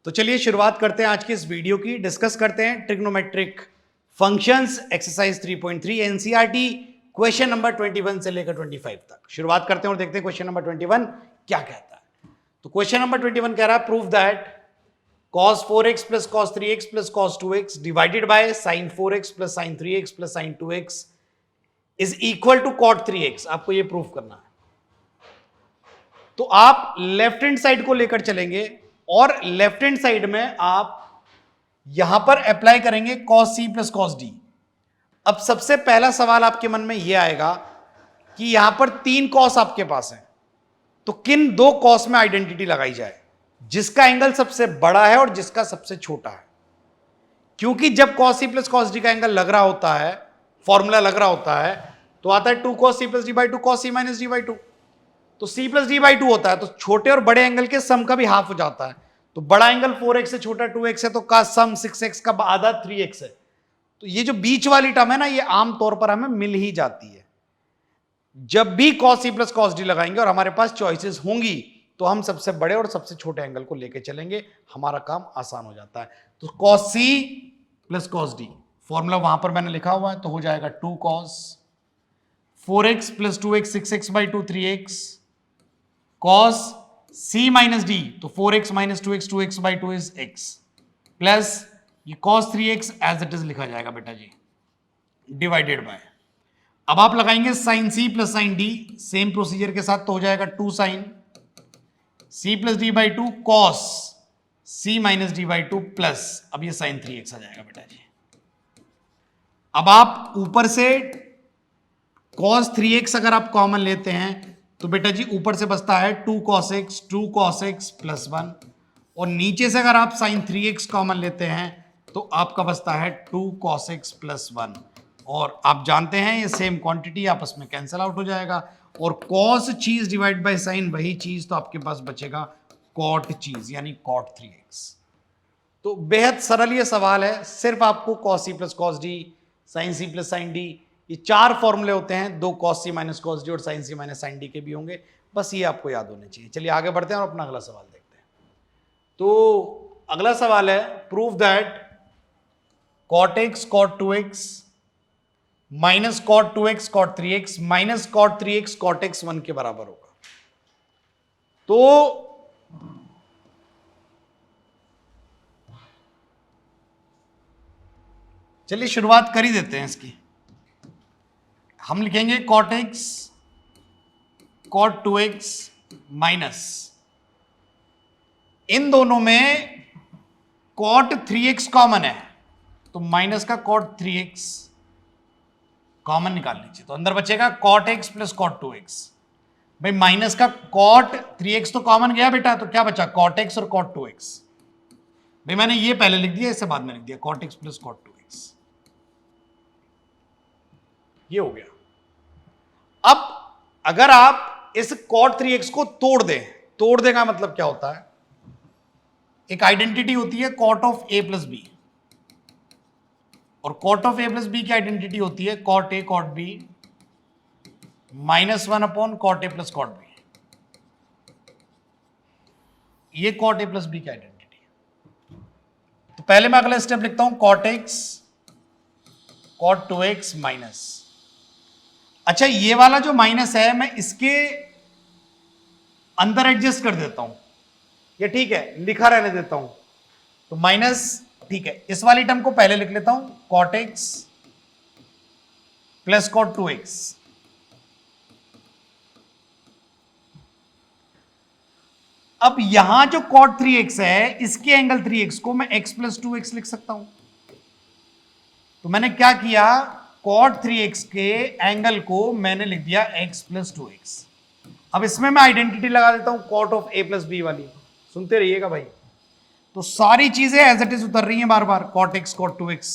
तो चलिए शुरुआत करते हैं आज की इस वीडियो की। डिस्कस करते हैं trigonometric functions exercise 3.3 NCERT question number 21 से लेकर 25 तक। शुरुआत करते हैं और देखते हैं क्वेश्चन नंबर 21 क्या कहता है। तो क्वेश्चन नंबर 21 कह रहा है prove that cos 4x plus cos 3x plus cos 2x divided by sin 4x plus sin 3x plus sin 2x is equal to cot 3x। आपको ये प्रूफ करना है। तो आप लेफ्ट हैंड साइड को लेकर चलेंगे और लेफ्ट हैंड साइड में आप यहां पर अप्लाई करेंगे cos c plus cos d। अब सबसे पहला सवाल आपके मन में यह आएगा कि यहां पर 3 cos आपके पास हैं, तो किन 2 cos में आइडेंटिटी लगाई जाए, जिसका एंगल सबसे बड़ा है और जिसका सबसे छोटा है। क्योंकि जब cos c plus cos d का एंगल लग रहा होता है, फॉर्मूला लग रहा होता है, तो आता है 2 cos c plus d by 2 cos c minus d by 2। तो c प्लस d बाई 2 होता है, तो छोटे और बड़े एंगल के सम का भी हाफ हो जाता है। तो बड़ा एंगल 4x से छोटा 2x है, तो का सम 6x का आधा 3x है। तो ये जो बीच वाली टर्म है ना, ये आमतौर पर हमें मिल ही जाती है। जब भी cos c plus cos d लगाएंगे और हमारे पास चॉइसेस होंगी, तो हम सबसे बड़े और सबसे छोटे एंगल को लेके चलेंगे, हमारा काम आसान हो जाता है। तो cos c plus cos d formula वहां पर मैंने लिखा हुआ है, तो हो जाएगा 2 cos 4x plus 2x 6x by 2 3x cos c minus d, तो 4x minus 2x by 2 is x plus ये cos 3x as it is लिखा जाएगा बेटा जी, डिवाइडेड बाय। अब आप लगाएंगे sin c plus sin d same procedure के साथ, तो हो जाएगा 2 sin c plus D by 2 cos c minus D by 2 plus, अब ये sin 3x आ जाएगा बेटा जी। अब आप ऊपर से cos 3x अगर आप कॉमन लेते हैं, तो बेटा जी ऊपर से बचता है 2 cos x प्लस 1, और नीचे से अगर आप sin 3x कॉमन लेते हैं, तो आपका बचता है 2 cos x प्लस 1। और आप जानते हैं ये सेम क्वांटिटी आपस में कैंसिल आउट हो जाएगा, और cos चीज डिवाइड बाय sin वही चीज, तो आपके पास बचेगा cot चीज यानी cot 3x। तो बेहद सरल ये सवाल है। सिर्फ आपको cos c plus cos d, sin c plus sin d, ये 4 फॉर्मूले होते हैं, 2 cos c minus cos d और sin c minus sin d के भी होंगे, बस ये आपको याद होने चाहिए। चलिए आगे बढ़ते हैं और अपना अगला सवाल देखते हैं। तो अगला सवाल है prove that cot x cot 2x minus cot 2x cot 3x minus cot 3x cot x 1 के बराबर होगा। तो चलिए शुरुआत कर ही देते हैं इसकी। हम लिखेंगे cot x cot 2x minus, इन दोनों में cot 3x कॉमन है, तो माइनस का cot 3x कॉमन निकाल लीजिए, तो अंदर बचेगा cot x plus cot 2x। भाई माइनस का cot 3x तो कॉमन गया बेटा, तो क्या बचा cot x और cot 2x। भाई मैंने ये पहले लिख दिया, इससे बाद में लिख दिया cot x plus cot 2x, ये हो गया। अब अगर आप इस cot 3x को तोड़ दें, तोड़ देगा मतलब क्या होता है, एक आइडेंटिटी होती है cot of a plus b, और cot of a plus b की आइडेंटिटी होती है cot a cot b minus 1 upon cot a plus cot b। ये cot a प्लस b की आइडेंटिटी है। तो पहले मैं अगला स्टेप लिखता हूं cot x cot 2x minus. अच्छा ये वाला जो माइनस है, मैं इसके अंदर एडजस्ट कर देता हूं, ये ठीक है, लिखा रहने देता हूं। तो माइनस ठीक है, इस वाली टर्म को पहले लिख लेता हूं cot x plus cot 2x। अब यहां जो cot 3x है, इसके एंगल 3x को मैं x प्लस 2x लिख सकता हूं। तो मैंने क्या किया, cot 3x के एंगल को मैंने लिख दिया x प्लस 2x। अब इसमें मैं आइडेंटिटी लगा देता हूं cot of a plus b वाली, सुनते रहिएगा भाई। तो सारी चीजें एज इट इज उतर रही हैं बार बार, cot x cot 2x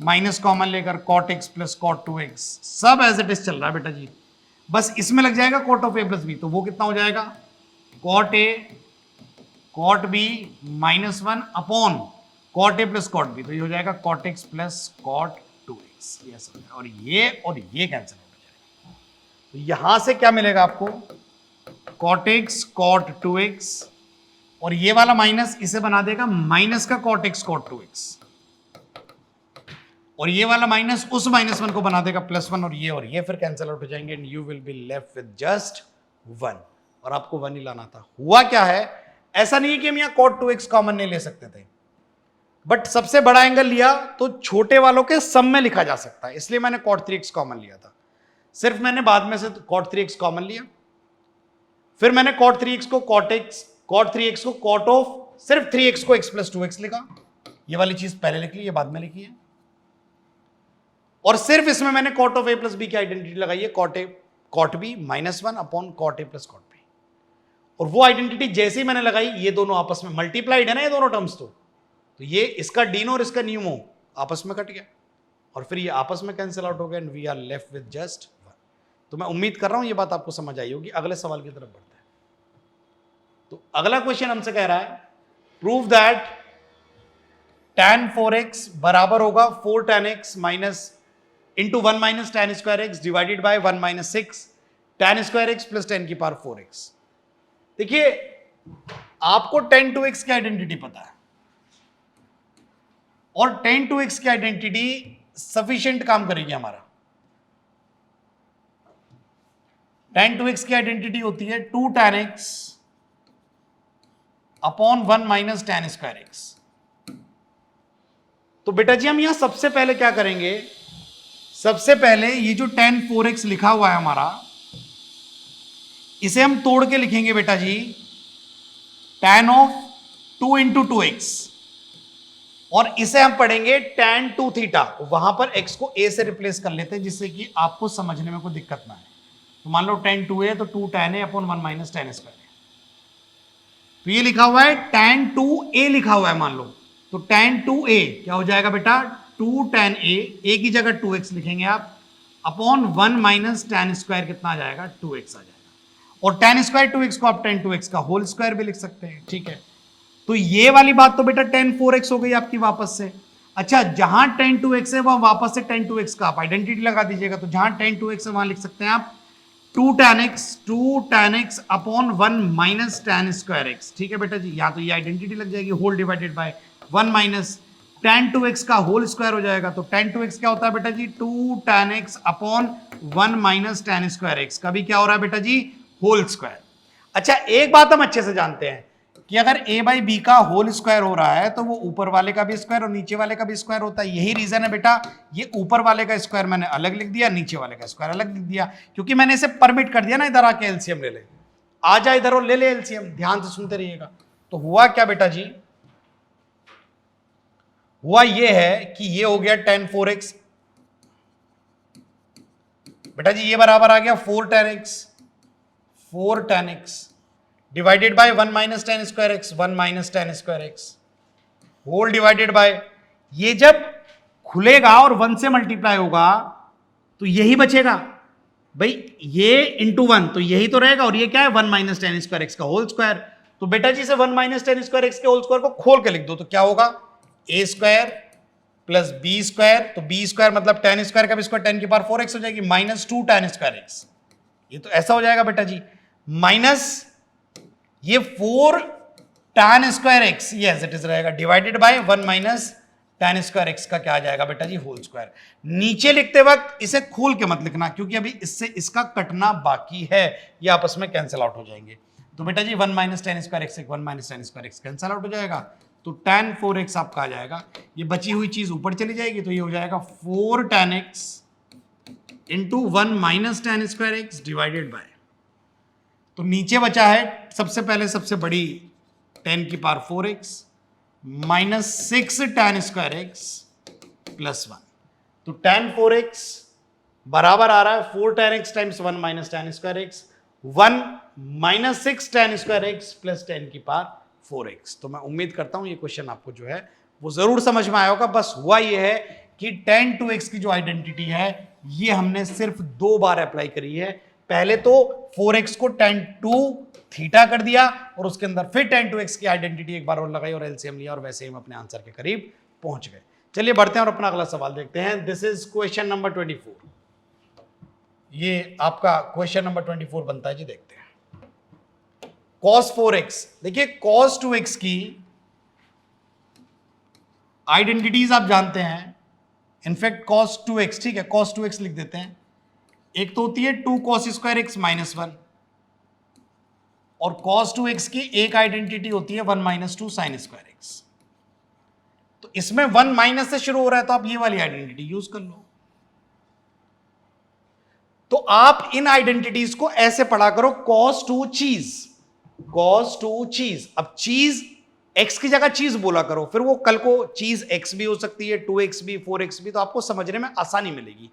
minus common लेकर cot x plus cot 2x, सब एज इट इज चल रहा है बेटा जी। बस इसमें लग जाएगा cot of a plus B, तो वो कितना हो जाएगा cot a cot b minus 1 upon cot a plus cot b, तो ये हो जाएगा cot x plus cot 2x। Yes, और ये कैंसिल हो जाएगा। तो यहां से क्या मिलेगा आपको, cot x cot 2x और ये वाला माइनस इसे बना देगा माइनस का cot x cot 2x, और ये वाला माइनस उस -1 को बना देगा +1, और ये फिर कैंसिल आउट हो जाएंगे and you will be left with just 1, और आपको 1 ही लाना था। हुआ क्या है, ऐसा नहीं है कि हम यहां cot 2x कॉमन नहीं ले सकते थे, बट सबसे बड़ा एंगल लिया तो छोटे वालों के सम में लिखा जा सकता है, इसलिए मैंने cot 3x कॉमन लिया था। सिर्फ मैंने बाद में से cot 3x कॉमन लिया, फिर मैंने cot 3x को cot 3x को cot ऑफ सिर्फ 3x को x + 2x लिखा, ये वाली चीज पहले लिख ली, ये बाद में लिखी है, और सिर्फ इसमें मैंने cot ऑफ a + b की आइडेंटिटी लगाई है, cot b -1 upon cot a + cot b, और वो आइडेंटिटी जैसे ही मैंने लगाई ये दोनों आपस में मल्टीप्लाइड है ना, ये दोनों टर्म्स, तो ये इसका डीनो और इसका न्यूमो आपस में कट गया, और फिर ये आपस में कैंसिल आउट हो गया and we are left with just 1। तो मैं उम्मीद कर रहा हूं ये बात आपको समझ आई होगी। अगले सवाल की तरफ बढ़ते हैं। तो अगला क्वेश्चन हमसे कह रहा है प्रूव दैट tan 4x बराबर होगा 4 tan x minus into 1 - tan square x divided by 1 - 6 tan square x + 10⁴x। देखिए आपको tan 2x की आइडेंटिटी पता है, और tan 2x की आइडेंटिटी सफिशिएंट काम करेगी हमारा। tan 2x की आइडेंटिटी होती है 2 tan x upon 1 - tan square x। तो बेटा जी हम यहां सबसे पहले क्या करेंगे, सबसे पहले ये जो tan 4x लिखा हुआ है हमारा, इसे हम तोड़ के लिखेंगे बेटा जी tan ऑफ 2 × 2x, और इसे हम पढ़ेंगे tan 2 थीटा, वहां पर x को a से रिप्लेस कर लेते हैं जिससे कि आपको समझने में कोई दिक्कत ना आए। तो मान लो tan 2a तो 2 tan a upon 1 - tan square. तो ये लिखा हुआ है tan 2a लिखा हुआ है, मान लो, तो tan 2a क्या हो जाएगा बेटा 2 tan a की जगह 2x लिखेंगे आप, अपॉन 1 - tan स्क्वायर कितना आ जाएगा 2x आ जाएगा, और tan स्क्वायर 2x को आप tan 2x का होल स्क्वायर भी लिख सकते हैं। ठीक है, तो ये वाली बात तो बेटा tan 4x हो गई आपकी वापस से। अच्छा, जहां tan 2x है वहां वापस से tan 2x का आप आइडेंटिटी लगा दीजिएगा, तो जहां tan 2x है वहां लिख सकते हैं आप 2 tan x upon 1 - tan square x। ठीक है बेटा जी, या तो ये आइडेंटिटी लग जाएगी whole divided by 1 - tan 2x का होल स्क्वायर हो जाएगा। तो tan 2x क्या होता है बेटा जी 2 tan x upon 1 - tan square x, कभी क्या हो रहा है बेटा जी होल स्क्वायर। अच्छा, एक बात हम अच्छे से जानते हैं कि अगर a/b का होल स्क्वायर हो रहा है तो वो ऊपर वाले का भी स्क्वायर और नीचे वाले का भी स्क्वायर होता है। यही रीजन है बेटा, ये ऊपर वाले का स्क्वायर मैंने अलग लिख दिया, नीचे वाले का स्क्वायर अलग लिख दिया, क्योंकि मैंने इसे परमिट कर दिया ना, इधर आके एलसीएम ले ले, आ जा इधर और ले ले एलसीएम। ध्यान से सुनते रहिएगा। तो हुआ क्या बेटा जी, हुआ ये है कि ये हो गया tan 4x, बेटा जी ये बराबर आ गया 4 tan x divided by 1 - tan square x, 1 - tan square x whole divided by, ये जब खुलेगा और 1 से मल्टीप्लाई होगा तो यही बचेगा भाई, ये इंटू 1 तो यही तो रहेगा, और ये क्या है 1 - tan स्क्वायर x का होल स्क्वायर। तो बेटा जी से 1 - tan स्क्वायर x के होल स्क्वायर को खोल के लिख दो, तो क्या होगा a² + b², तो b² मतलब tan स्क्वायर का भी स्क्वायर 10⁴x हो जाएगी, -2 tan स्क्वायर x। ये तो ऐसा हो जाएगा बेटा जी, माइनस ये 4 tan square x, yes it is रहेगा, divided by 1 - tan square x का क्या आ जाएगा बेटा जी होल स्क्वायर। नीचे लिखते वक्त इसे खोल के मत लिखना, क्योंकि अभी इससे इसका कटना बाकी है, ये आपस में कैंसिल आउट हो जाएंगे। तो बेटा जी 1 - tan square x 1 - tan square x cancel out हो जाएगा, तो tan 4x आपका आ जाएगा, ये बची हुई चीज ऊपर चली जाएगी, तो ये हो जाएगा 4 tan x into 1 - tan square x divided bye, तो नीचे बचा है सबसे पहले सबसे बड़ी 10⁴x minus 6 tan square x + 1, तो tan 4x बराबर आ रहा है 4 tan x times 1 - tan square x, 1 - 6 tan square x + 10⁴x। तो मैं उम्मीद करता हूं ये क्वेश्चन आपको जो है वो जरूर समझ में आया होगा। बस हुआ ये है कि tan 2x की जो आइडेंटिटी है ये हमने सिर्फ 2 बार अप्लाई करी है। पहले तो 4x को tan 2 थीटा कर दिया, और उसके अंदर फिर tan 2x की आइडेंटिटी एक बार और लगाई और एलसीएम लिया, और वैसे ही हम अपने आंसर के करीब पहुंच गए। चलिए बढ़ते हैं और अपना अगला सवाल देखते हैं। This is question number 24। ये आपका क्वेश्चन नंबर 24 बनता है जी, देखते हैं। cos 4x, देखिए cos 2x की आइडेंटिटीज आप जानते हैं, इनफैक्ट cos 2x, ठीक है, cos 2x लिख देते हैं। एक तो होती है 2 cos स्क्वायर x माइनस 1, और cos 2x की एक आइडेंटिटी होती है 1 माइनस 2 साइन स्क्वायर x। तो इसमें 1 माइनस से शुरू हो रहा है, तो आप ये वाली आइडेंटिटी यूज कर लो। तो आप इन आइडेंटिटीज को ऐसे पढ़ा करो, cos 2 चीज, cos 2 चीज। अब चीज x की जगह चीज बोला करो, फिर वो कल को चीज x भी हो सकती है, 2x भी, 4x भी, तो आपको समझने में आसानी मिलेगी।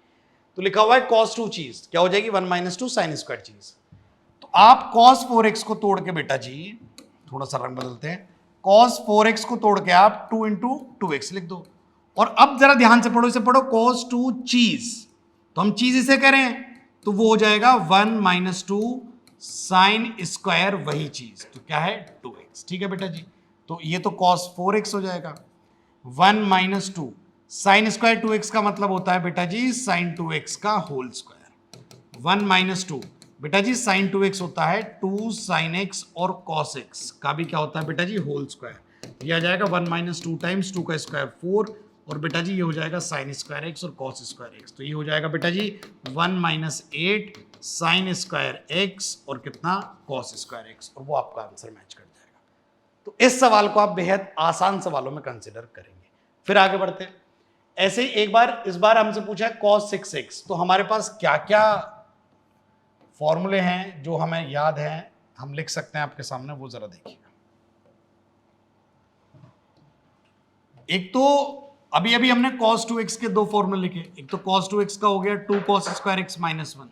तो लिखा हुआ है cos 2 चीज, क्या हो जाएगी 1 माइनस 2 साइन स्क्वायर चीज। तो आप cos 4x को तोड़ के बेटा जी, थोड़ा सा रंग बदलते हैं, cos 4x को तोड़ के आप 2 इंटू 2x लिख दो। और अब जरा ध्यान से पढ़ो, इसे पढ़ो cos 2 चीज, तो हम चीज इसे करें तो वो हो जाएगा 1 माइनस 2 साइन स्क्वायर वही चीज, तो क्या है 2x, ठीक है बेटा जी। तो ये तो cos 4x हो जाएगा, 1 माइनस 2 साइन स्क्वायर 2x का मतलब होता है बेटा जी साइन 2x का होल स्क्वायर। 1 माइनस 2 बेटा जी साइन 2x होता है 2 साइन x और cos x का भी क्या होता है बेटा जी होल स्क्वायर। ये आ जाएगा 1 माइनस 2 टाइम्स 2 का स्क्वायर 4, और बेटा जी ये हो जाएगा साइन स्क्वायर x और cos स्क्वायर x। तो ये हो जाएगा बेटा जी 1 माइनस 8 साइन स्क्वायर x और कितना cos स्क्वायर x, और वो आपका आंसर मैच कर जाएगा। तो इस सवाल को आप बेहद आसान सवालों में कंसिडर करेंगे। फिर आगे बढ़ते हैं। ऐसे ही एक बार इस बार हमसे पूछा है cos 6x, तो हमारे पास क्या क्या फॉर्मूले हैं जो हमें याद हैं, हम लिख सकते हैं आपके सामने, वो जरा देखिएगा। एक तो अभी अभी हमने cos 2x के दो फॉर्मूले लिखे, एक तो cos 2x का हो गया 2 cos स्क्वायर x माइनस 1,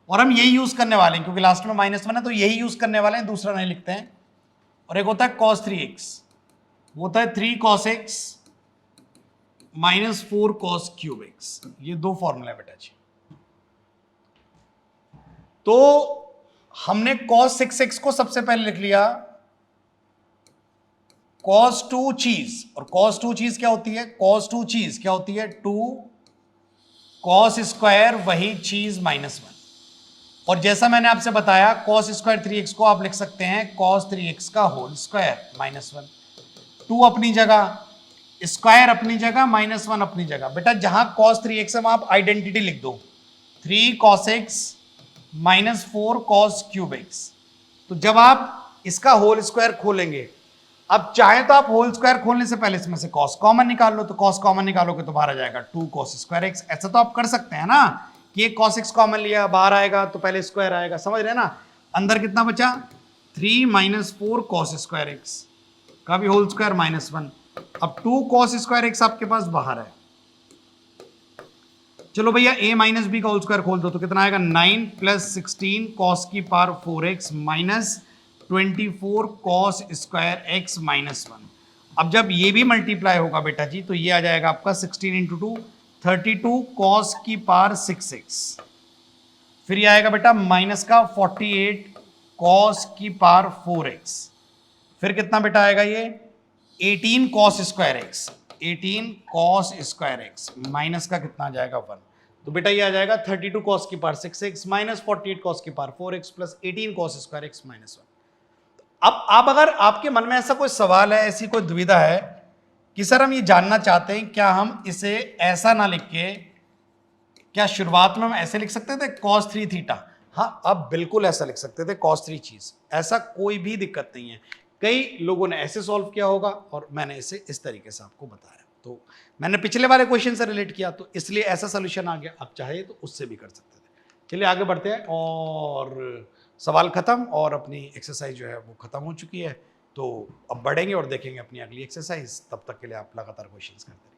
और हम यही यूज करने वाले हैं क्योंकि लास्ट में माइनस 1 है, तो यही यूज करने वाले हैं, दूसरा नहीं लिखते हैं। और एक होता है cos 3x, वो होता है 3 cos x minus 4 cos cube x। ये दो फॉर्मूला है बेटा जी। तो हमने cos 6x को सबसे पहले लिख लिया cos 2 चीज, और cos 2 चीज क्या होती है, cos 2 चीज क्या होती है 2 cos स्क्वायर वही चीज माइनस 1। और जैसा मैंने आपसे बताया cos स्क्वायर 3x को आप लिख सकते हैं cos 3x का होल स्क्वायर माइनस 1। 2 अपनी जगह, स्क्वायर अपनी जगह, माइनस 1 अपनी जगह। बेटा जहां cos 3x है वहां आप आइडेंटिटी लिख दो, 3 cos x minus 4 cos cube x। तो जब आप इसका होल स्क्वायर खोलेंगे, अब चाहे तो आप होल स्क्वायर खोलने से पहले इसमें से cos कॉमन निकाल लो, तो cos कॉमन निकालोगे तो बाहर आ जाएगा 2 cos स्क्वायर x। ऐसा तो आप कर सकते हैं ना कि ये cos x कॉमन लिया, बाहर आएगा तो पहले स्क्वायर आएगा, समझ रहे हैं ना। अंदर कितना बचा 3 माइनस 4 cos स्क्वायर x का भी होल स्क्वायर माइनस 1। अब 2 cos स्क्वायर x आपके पास बाहर है। चलो भैया a माइनस बी का होल स्क्वायर खोल दो, तो कितना आएगा 9 प्लस 16 cos की power 4x minus 24 cos square x minus 1। अब जब ये भी मल्टीप्लाई होगा बेटा जी, तो ये आ जाएगा आपका 16 इंटू 2 32 cos की पावर 6x। फिर ये आएगा बेटा माइनस का 48 cos की पावर 4x। फिर कितना बेटा आएगा ये 18 cos square x, 18 cos square x minus का कितना आ जाएगा 1। तो बेटा ये आ जाएगा 32 cos की पावर 6x माइनस 48 cos की power 4x plus 18 cos square x minus 1। अब आप अगर आपके मन में ऐसा कोई सवाल है, ऐसी कोई दुविधा है कि सर हम ये जानना चाहते हैं क्या हम इसे ऐसा ना लिख के, क्या शुरुआत में हम ऐसे लिख सकते थे cos 3 थीटा? हाँ, अब बिल्कुल ऐसा लिख सकते थे cos 3 चीज, ऐसा कोई भी दिक्कत नहीं है। कई लोगों ने ऐसे सॉल्व किया होगा और मैंने इसे इस तरीके से आपको बताया, तो मैंने पिछले वाले क्वेश्चन से रिलेट किया, तो इसलिए ऐसा सोल्यूशन आ गया। आप चाहे तो उससे भी कर सकते थे। चलिए आगे बढ़ते हैं, और सवाल खत्म और अपनी एक्सरसाइज जो है वो खत्म हो चुकी है। तो अब बढ़ेंगे और देखेंगे अपनी अगली एक्सरसाइज। तब तक के लिए आप लगातार क्वेश्चंस करते रहिए।